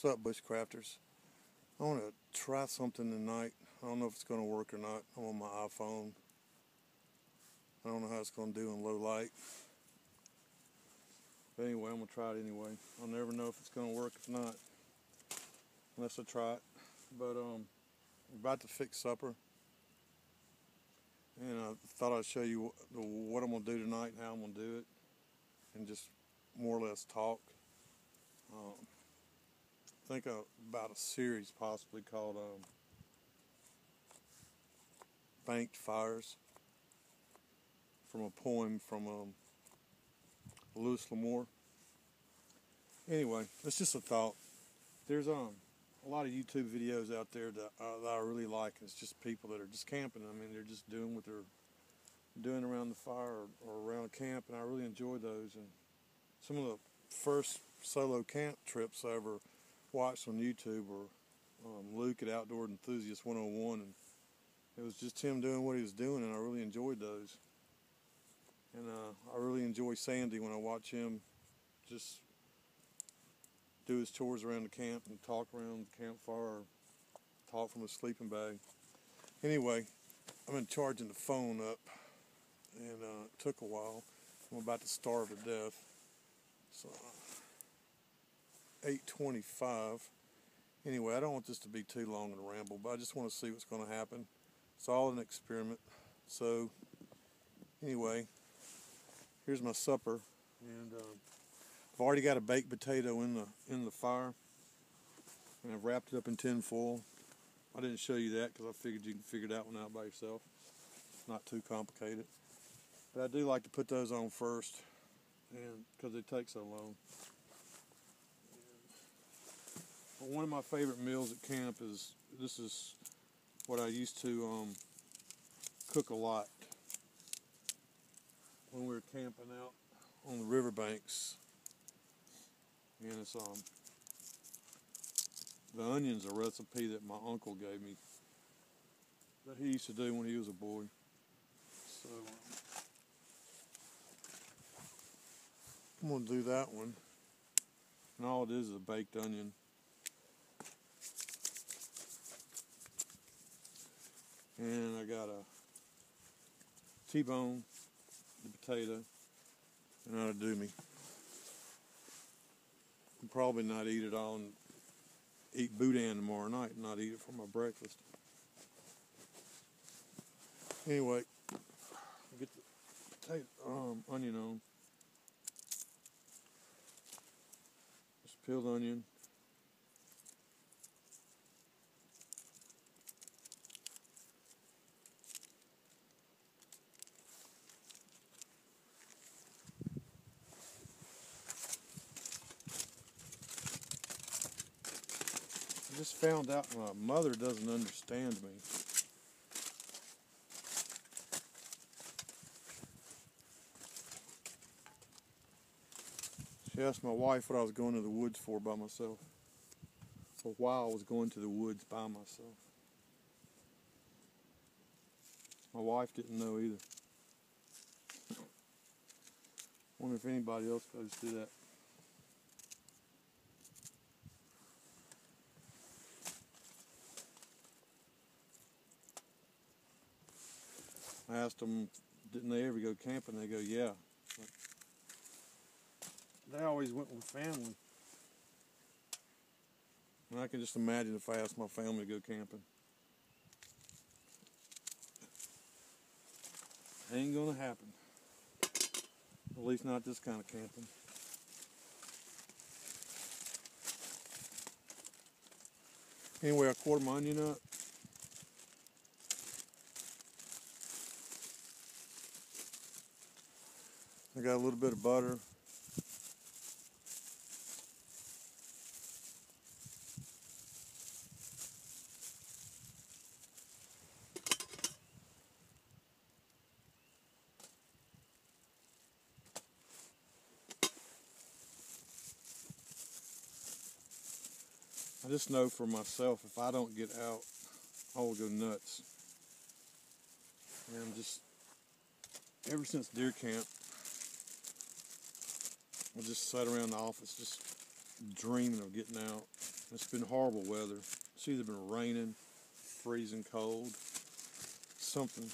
What's up, bushcrafters? I want to try something tonight. I don't know if it's going to work or not. I'm on my iPhone. I don't know how it's going to do in low light. But anyway, I'm going to try it anyway. I'll never know if it's going to work if not, unless I try it. But I'm about to fix supper. And I thought I'd show you what I'm going to do tonight and how I'm going to do it. And just more or less talk. Think about a series possibly called Campfires, from a poem from Louis L'Amour. Anyway, it's just a thought. There's a lot of YouTube videos out there that I really like. It's just people that are just camping. I mean, they're just doing what they're doing around the fire or around a camp, and I really enjoy those. And some of the first solo camp trips I ever watched on YouTube were Luke at Outdoor Enthusiast 101, and it was just him doing what he was doing, and I really enjoyed those. And I really enjoy Sandy when I watch him just do his chores around the camp and talk around the campfire or talk from a sleeping bag. Anyway, I've been charging the phone up, and it took a while. I'm about to starve to death. So 8:25. Anyway, I don't want this to be too long in a ramble, but I just want to see what's going to happen. It's all an experiment. So anyway, here's my supper, and I've already got a baked potato in the fire, and I've wrapped it up in tin foil. I didn't show you that because I figured you can figure that one out by yourself. It's not too complicated, but I do like to put those on first, and because they take so long. But one of my favorite meals at camp is what I used to cook a lot when we were camping out on the riverbanks. And it's the onion's a recipe that my uncle gave me that he used to do when he was a boy. So I'm gonna do that one, and all it is a baked onion. And I got a T-bone, the potato, and that'll do me. I'll probably not eat it all and eat boudin tomorrow night and not eat it for my breakfast. Anyway, I'll get the potato, onion on. Just peeled onion. I just found out my mother doesn't understand me. She asked my wife what I was going to the woods for by myself, or why I was going to the woods by myself. My wife didn't know either. Wonder if anybody else goes through that. I asked them, didn't they ever go camping? They go, yeah. But they always went with family. And I can just imagine if I asked my family to go camping. Ain't gonna happen. At least not this kind of camping. Anyway, I quarter my onion up. I got a little bit of butter. I just know for myself, if I don't get out, I will go nuts. And I'm just, ever since deer camp, I just sat around the office just dreaming of getting out It's been horrible weather. It's either been raining, freezing cold, something.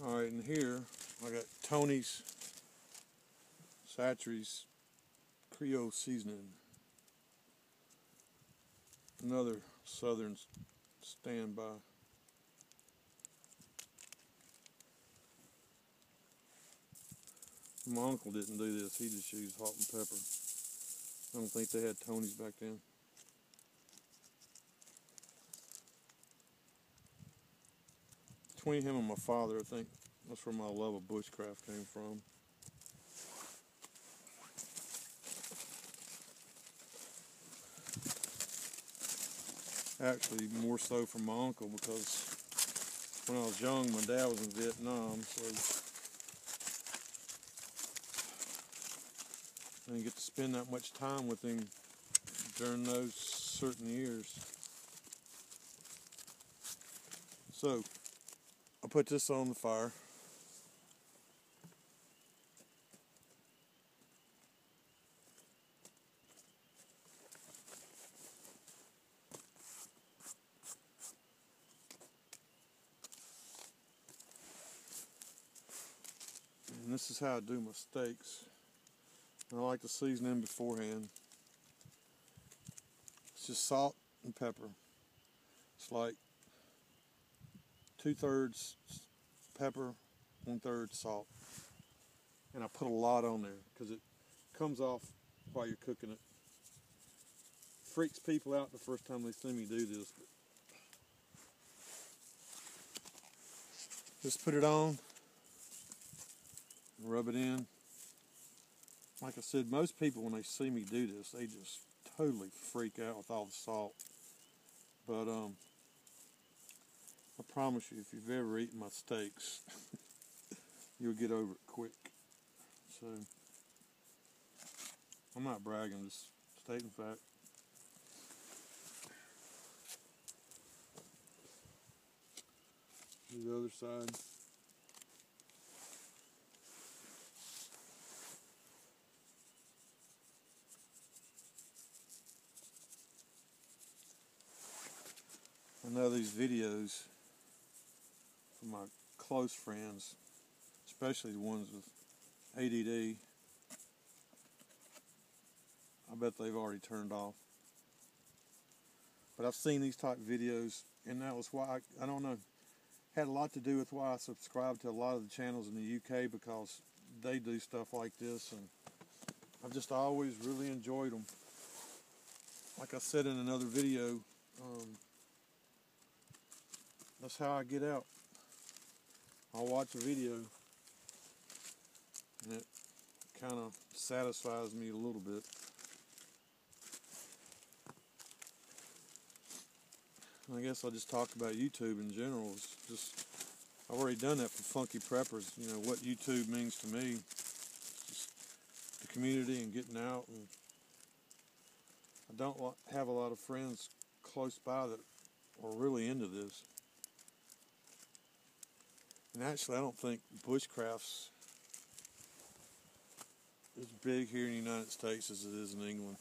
Alright, and here I got Tony's Satchery's Creole seasoning. Another southern standby. My uncle didn't do this. He just used salt and pepper. I don't think they had Tony's back then. Between him and my father, I think that's where my love of bushcraft came from. Actually, more so from my uncle, because when I was young, my dad was in Vietnam, so I didn't get to spend that much time with him during those certain years. So, I'll put this on the fire. And this is how I do my steaks. I like to season them beforehand. It's just salt and pepper. It's like 2/3 pepper, 1/3 salt. And I put a lot on there because it comes off while you're cooking it. Freaks people out the first time they see me do this. But just put it on, rub it in. Like I said, most people when they see me do this, they just totally freak out with all the salt. But I promise you, if you've ever eaten my steaks, you'll get over it quick. So I'm not bragging, just stating fact. Do the other side. I know these videos from my close friends, especially the ones with ADD, I bet they've already turned off. But I've seen these type videos, and that was why I don't know, had a lot to do with why I subscribed to a lot of the channels in the UK, because they do stuff like this, and I've just always really enjoyed them. Like I said in another video, that's how I get out. I'll watch a video, and it kind of satisfies me a little bit. I guess I'll just talk about YouTube in general. It's just, I've already done that for Funky Preppers. You know, what YouTube means to me. It's just the community and getting out. And I don't have a lot of friends close by that are really into this. And actually, I don't think bushcrafts as big here in the United States as it is in England.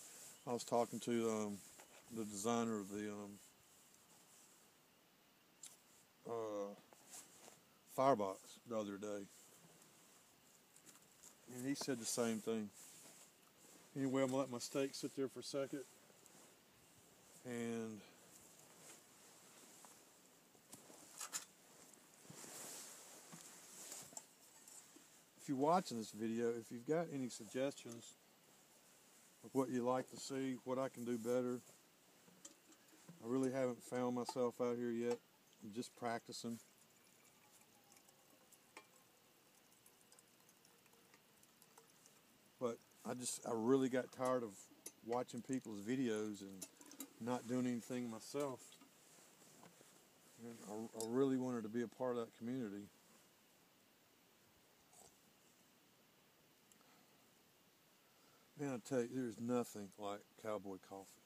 I was talking to the designer of the firebox the other day, and he said the same thing. Anyway, I'm gonna let my steak sit there for a second, and if you're watching this video, if you've got any suggestions of what you'd like to see, what I can do better, I really haven't found myself out here yet. I'm just practicing. But I really got tired of watching people's videos and not doing anything myself. And I really wanted to be a part of that community. Man, I tell you, there's nothing like cowboy coffee.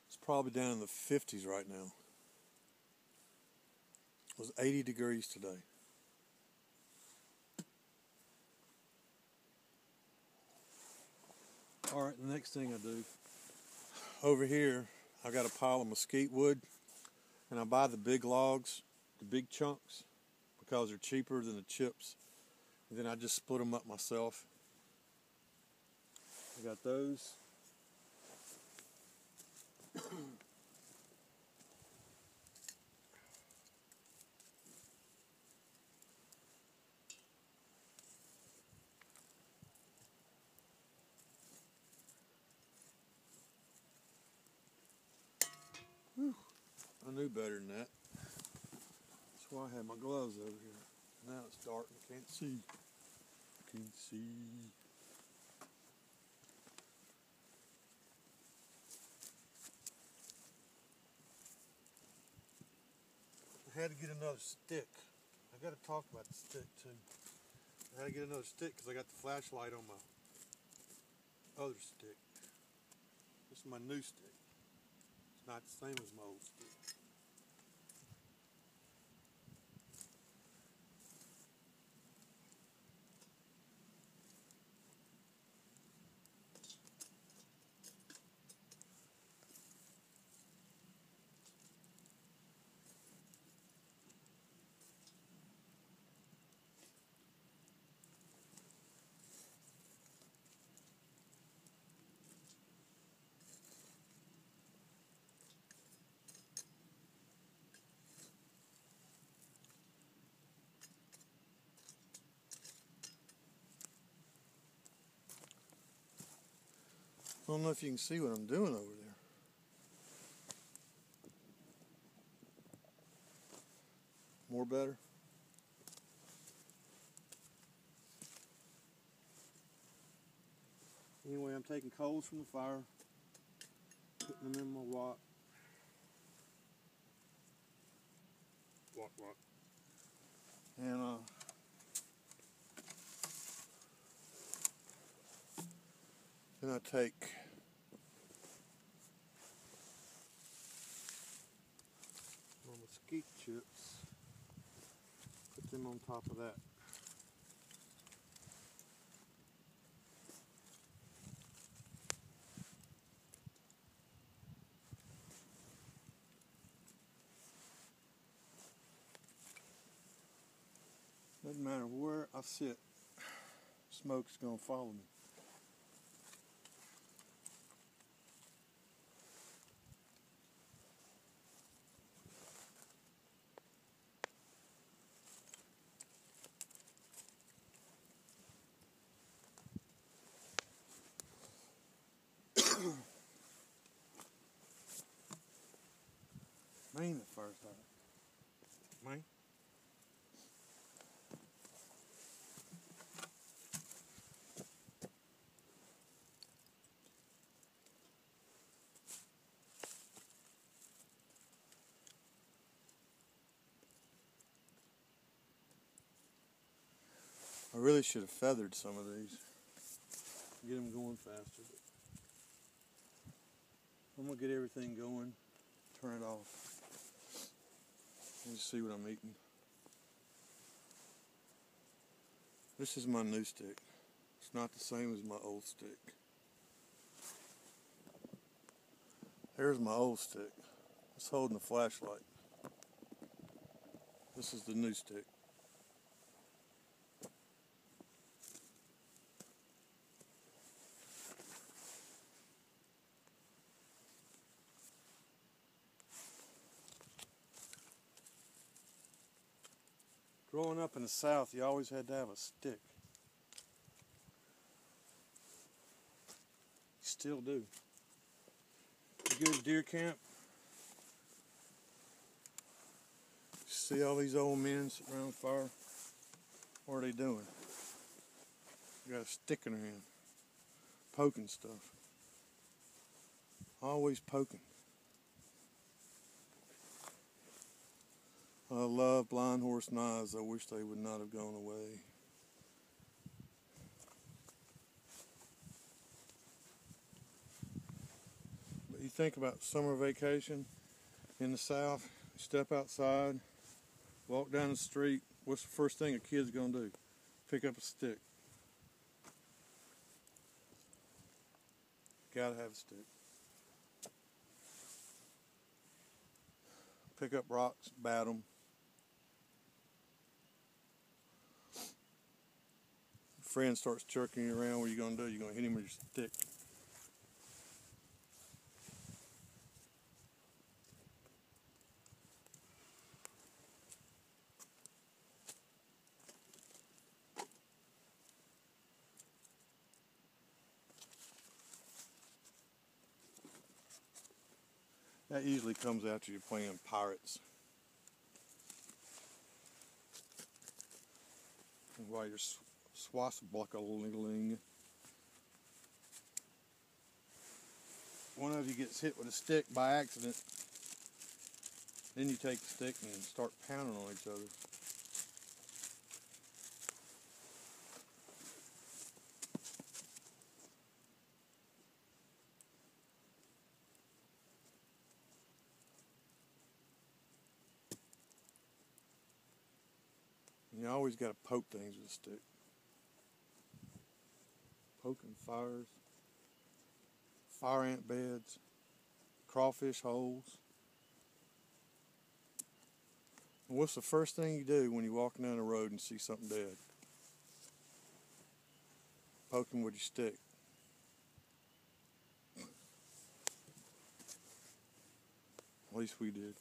It's probably down in the 50s right now. was 80 degrees today. Alright, the next thing I do, over here I got a pile of mesquite wood, and I buy the big logs, the big chunks, because they're cheaper than the chips. And then I just split them up myself. I got those. Whew. I knew better than that. That's why I had my gloves over here. Now it's dark and I can't see. Can't see. I had to get another stick. I got to talk about the stick too. I had to get another stick because I got the flashlight on my other stick. This is my new stick. It's not the same as my old stick. I don't know if you can see what I'm doing over there. More better? Anyway, I'm taking coals from the fire, putting them in my wok. And then I take my mesquite chips, put them on top of that. Doesn't matter where I sit, smoke's gonna follow me. Maine at first, Maine. I really should have feathered some of these, get them going faster. But I'm gonna get everything going, turn it off, and just see what I'm eating. This is my new stick. It's not the same as my old stick. Here's my old stick. It's holding the flashlight. This is the new stick. Growing up in the South, you always had to have a stick. You still do. You go to deer camp, you see all these old men sitting around the fire. What are they doing? They got a stick in their hand, poking stuff. Always poking. I love blind horse knives. I wish they would not have gone away. But you think about summer vacation in the South, you step outside, Walk down the street. What's the first thing a kid's gonna do? Pick up a stick. Gotta have a stick. Pick up rocks, bat them. Friend starts jerking you around. What are you gonna do? You're gonna hit him with your stick. That usually comes after you're playing pirates. And while you're swashbuckling, one of you gets hit with a stick by accident. Then you take the stick and start pounding on each other. And you always got to poke things with a stick. Poking fires, fire ant beds, crawfish holes. And what's the first thing you do when you're walking down the road and see something dead? Poke them with your stick. At least we did.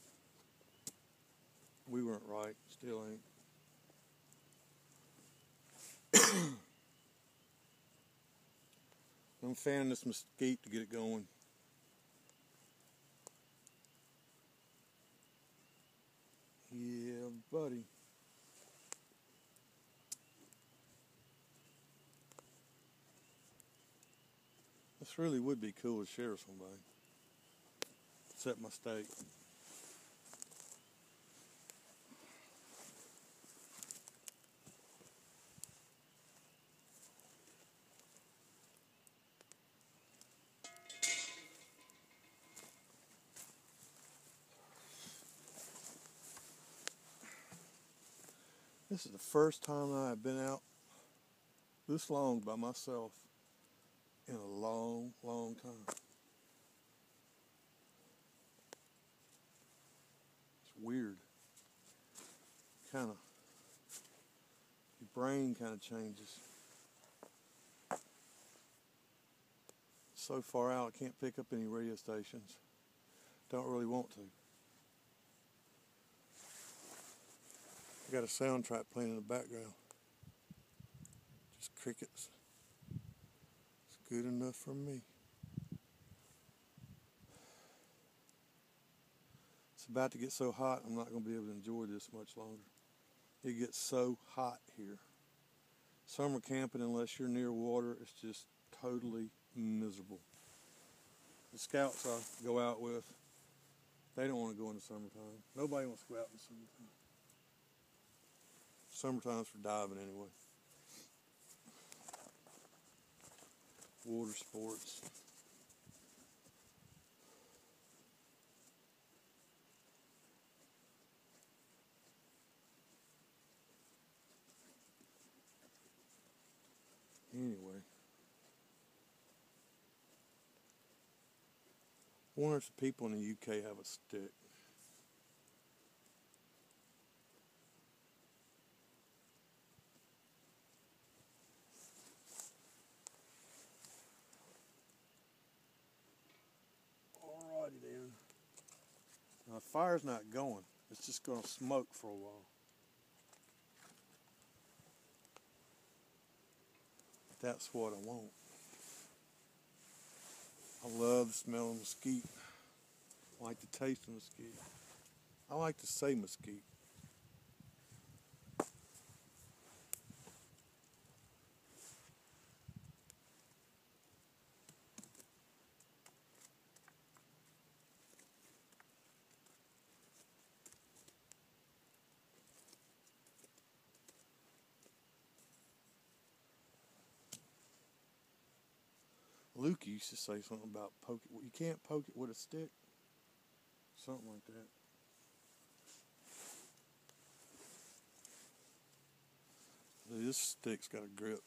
We weren't right, still ain't. I'm fanning this mesquite to get it going. Yeah, buddy. This really would be cool to share with somebody. Set my steak. This is the first time I've been out this long by myself in a long, long time. It's weird. Your brain kind of changes. So far out, I can't pick up any radio stations. Don't really want to. I got a soundtrack playing in the background. Just crickets. It's good enough for me. It's about to get so hot, I'm not going to be able to enjoy this much longer. It gets so hot here. Summer camping, unless you're near water, it's just totally miserable. The scouts I go out with, they don't want to go in the summertime. Nobody wants to go out in the summertime. Summertime's for diving anyway. Water sports. Anyway. I wonder if the people in the UK have a stick. Alrighty then. Now the fire's not going. It's just going to smoke for a while. That's what I want. I love the smell of mesquite. I like the taste of mesquite. I like to say mesquite. Luke used to say something about poke it. You can't poke it with a stick. Something like that. This stick's got a grip.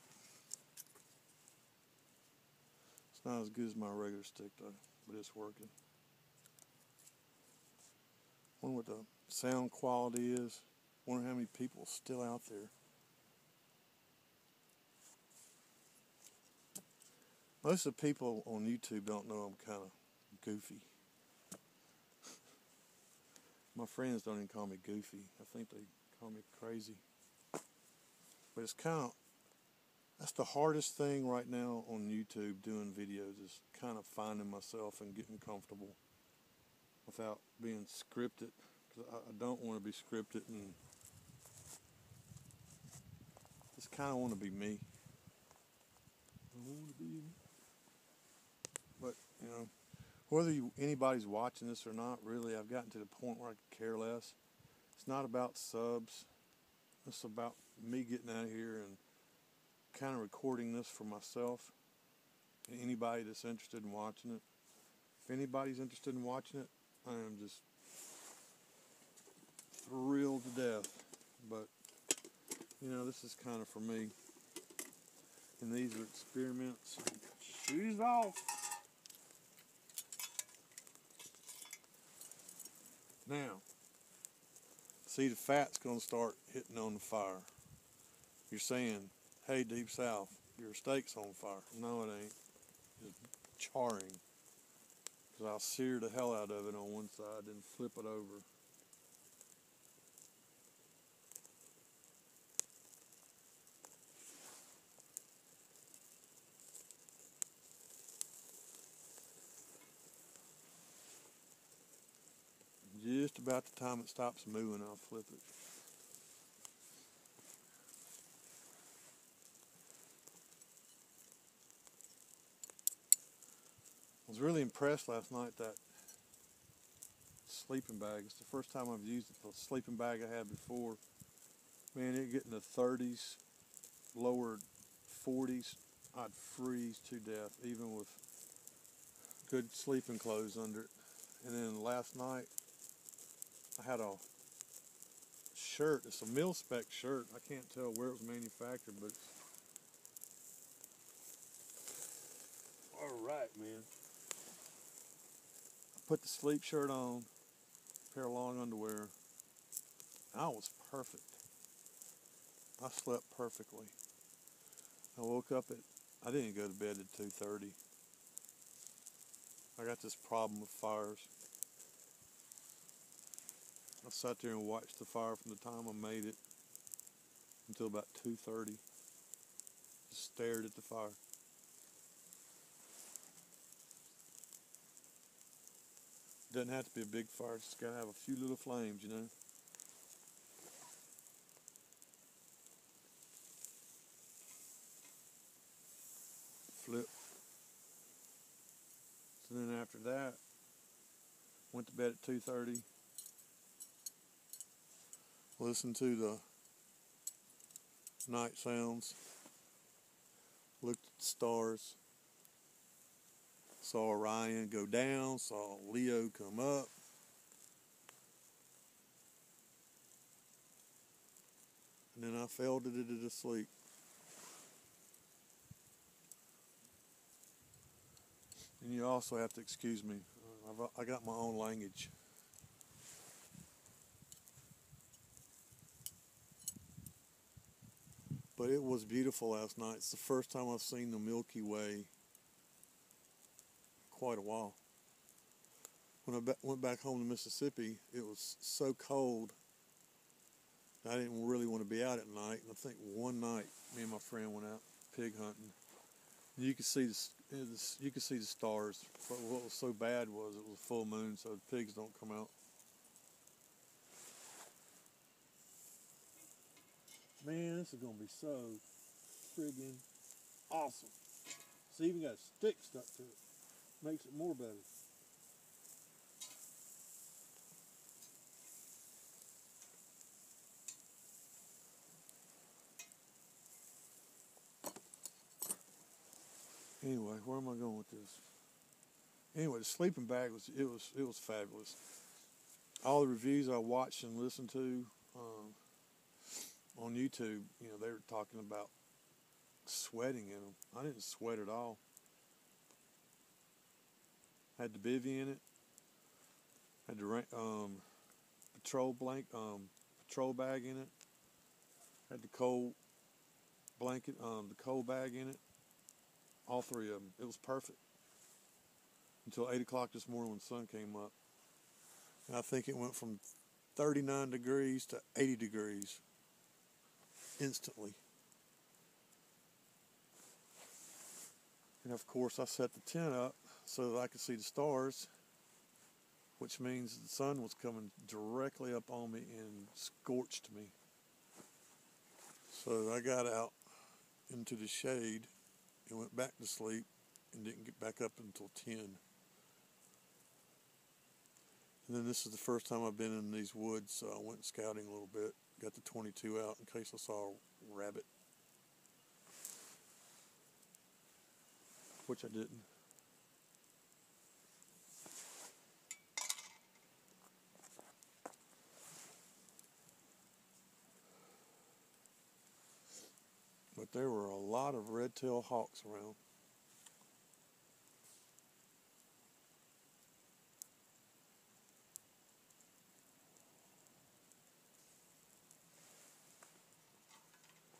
It's not as good as my regular stick though, but it's working. Wonder what the sound quality is. Wonder how many people are still out there. Most of the people on YouTube don't know I'm kind of goofy. My friends don't even call me goofy. I think they call me crazy. But it's kind of, that's the hardest thing right now on YouTube doing videos, is kind of finding myself and getting comfortable without being scripted. Because I don't want to be scripted, and just kind of want to be me. I want to be me. But, you know, whether anybody's watching this or not, really, I've gotten to the point where I could care less. It's not about subs. It's about me getting out here and kind of recording this for myself and anybody that's interested in watching it. If anybody's interested in watching it, I am just thrilled to death. But, you know, this is kind of for me. And these are experiments. Shoes off. Now, see, the fat's going to start hitting on the fire. You're saying, hey, Deep South, your steak's on fire. No, it ain't. It's charring. Because I'll sear the hell out of it on one side, then flip it over. Just about the time it stops moving, I'll flip it. I was really impressed last night that sleeping bag. It's the first time I've used it. The sleeping bag I had before, man, it get in the 30s, lower 40s, I'd freeze to death, even with good sleeping clothes under it. And then last night, I had a shirt. It's a mil-spec shirt. I can't tell where it was manufactured, but it's all right, man. I put the sleep shirt on, pair of long underwear. I was perfect. I slept perfectly. I woke up I didn't go to bed at 2:30. I got this problem with fires. I sat there and watched the fire from the time I made it until about 2:30. Just stared at the fire. Doesn't have to be a big fire, it's just got to have a few little flames, you know. Flip. So then after that, went to bed at 2:30. Listened to the night sounds. Looked at the stars. Saw Orion go down. Saw Leo come up. And then I fell to sleep. And you also have to excuse me. I got my own language. But it was beautiful last night. It's the first time I've seen the Milky Way in quite a while. When I went back home to Mississippi, it was so cold I didn't really want to be out at night. And I think one night, me and my friend went out pig hunting. And you could see the stars. But what was so bad was it was a full moon, so the pigs don't come out. Man, this is gonna be so friggin' awesome. It's even got a stick stuck to it. Makes it more better. Anyway, where am I going with this? Anyway, the sleeping bag was fabulous. All the reviews I watched and listened to, on YouTube, they were talking about sweating in them. I didn't sweat at all. Had the bivy in it. Had the patrol bag in it. Had the cold blanket, the cold bag in it. All three of them. It was perfect until 8 o'clock this morning when the sun came up. And I think it went from 39 degrees to 80 degrees instantly. And of course I set the tent up so that I could see the stars, which means the sun was coming directly up on me and scorched me. So I got out into the shade and went back to sleep and didn't get back up until 10. And then this is the first time I've been in these woods, so I went scouting a little bit. Got the 22 out in case I saw a rabbit, which I didn't. But there were a lot of red-tailed hawks around.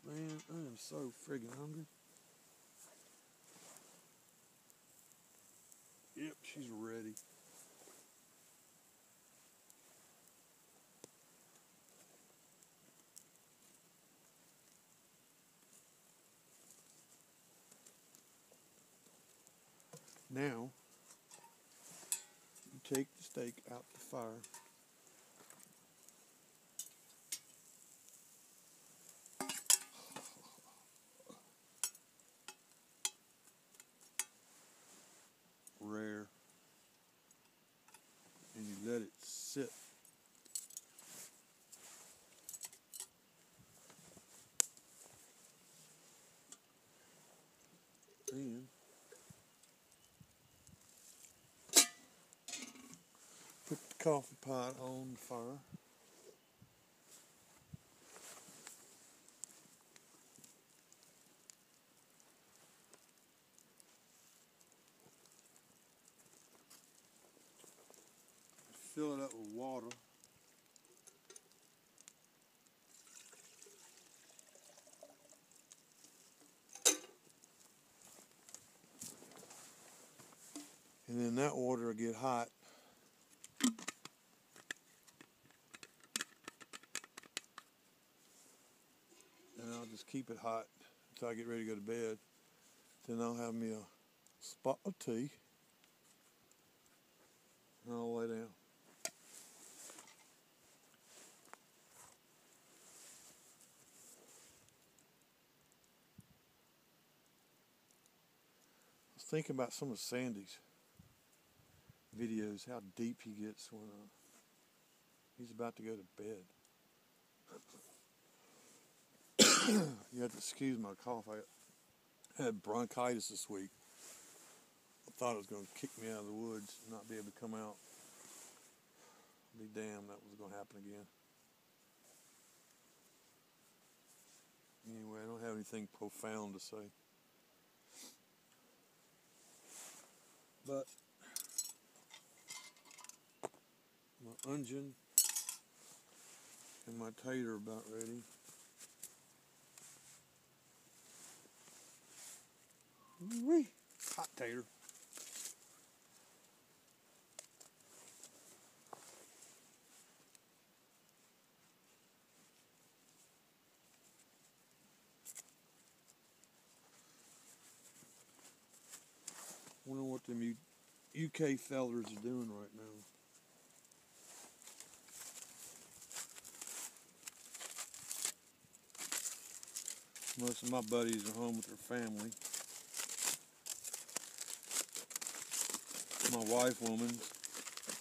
Man, I am so friggin' hungry. Yep, she's ready. Now, you take the steak out the fire. Rare. And you let it sit. Then put the coffee pot on the fire. Fill it up with water. And then that water will get hot. And I'll just keep it hot until I get ready to go to bed. Then I'll have me a spot of tea. And I'll lay down. I was thinking about some of Sandy's videos, how deep he gets when he's about to go to bed. You have to excuse my cough. I had bronchitis this week. I thought it was going to kick me out of the woods and not be able to come out. Be damned, that was going to happen again. Anyway, I don't have anything profound to say. But my onion and my tater are about ready. Wee, hot tater. Wonder what them UK fellers are doing right now. Most of my buddies are home with their family. My wife woman's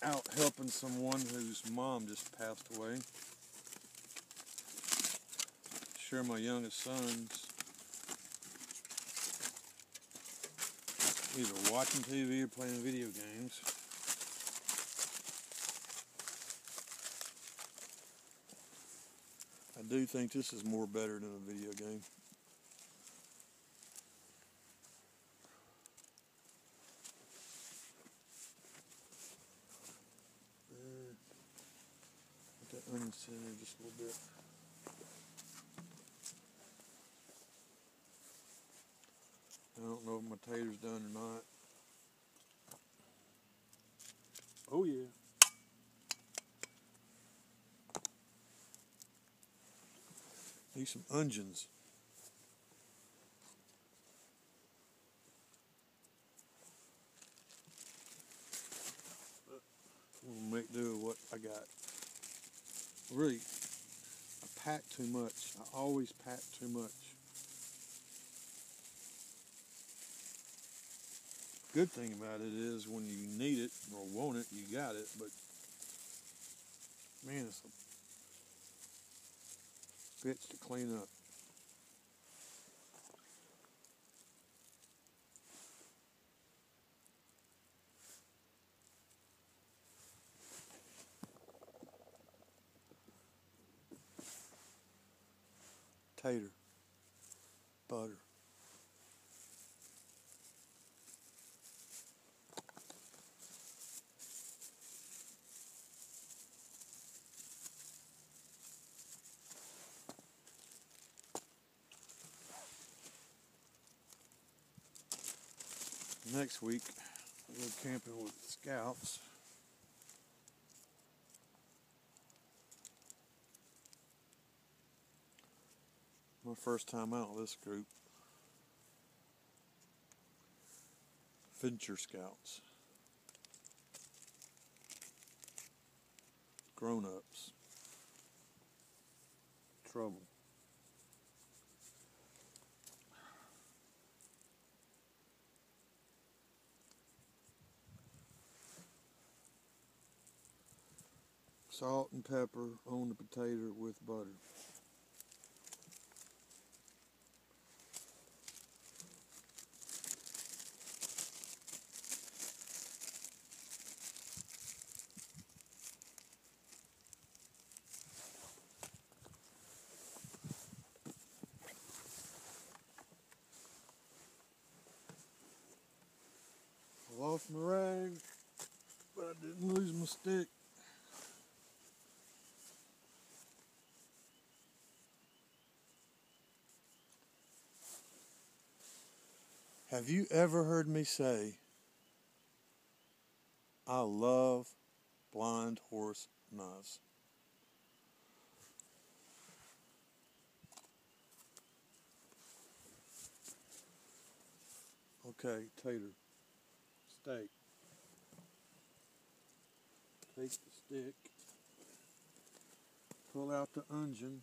out helping someone whose mom just passed away. Sure, my youngest son's either watching TV or playing video games. I I do think this is more better than a video game. Put that onion in there just a little bit. I don't know if my tater's done or not. Oh yeah. Need some onions. I'm gonna make do with what I got. Really, I pack too much. I always pack too much. Good thing about it is when you need it or want it, you got it. But man, it's a bitch to clean up. Tater, butter. Next week, we'll go camping with the Scouts. My first time out with this group. Venture Scouts. Grown-ups. Trouble. Salt and pepper on the potato with butter. I lost my rag, but I didn't lose my stick. Have you ever heard me say, I love blind horse knives? Okay, tater, steak. Take the stick, pull out the onion,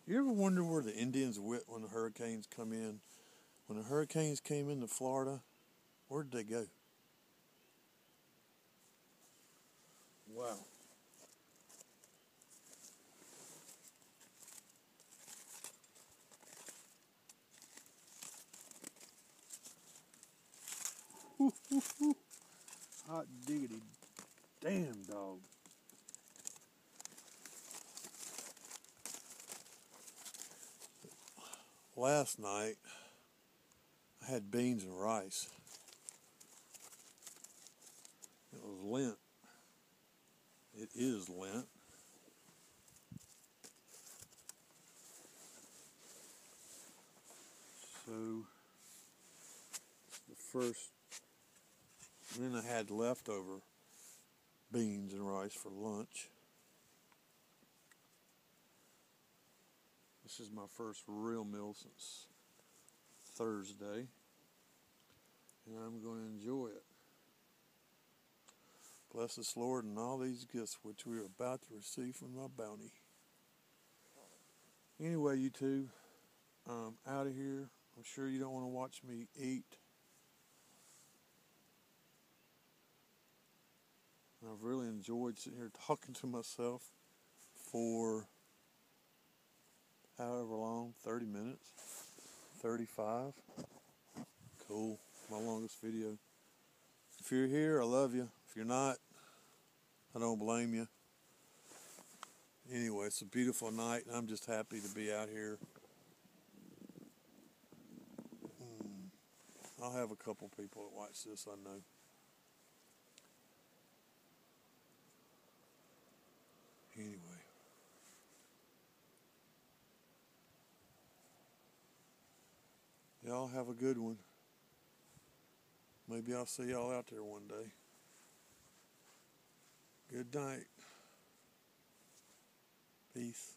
you ever wonder where the Indians went when the hurricanes come in? When the hurricanes came into Florida, where did they go? Wow. Hot diggity damn dog. Last night, I had beans and rice. It was Lent. It is Lent. So, the first, and then I had leftover beans and rice for lunch. This is my first real meal since Thursday, and I'm going to enjoy it. Bless us, Lord, and all these gifts which we are about to receive from thy bounty. Anyway, you two, I'm out of here. I'm sure you don't want to watch me eat. I've really enjoyed sitting here talking to myself for however long, 30 minutes, 35. Cool, my longest video. If you're here, I love you. If you're not, I don't blame you. Anyway, it's a beautiful night, and I'm just happy to be out here. I'll have a couple people that watch this, I know. Anyway. Y'all have a good one. Maybe I'll see y'all out there one day. Good night. Peace.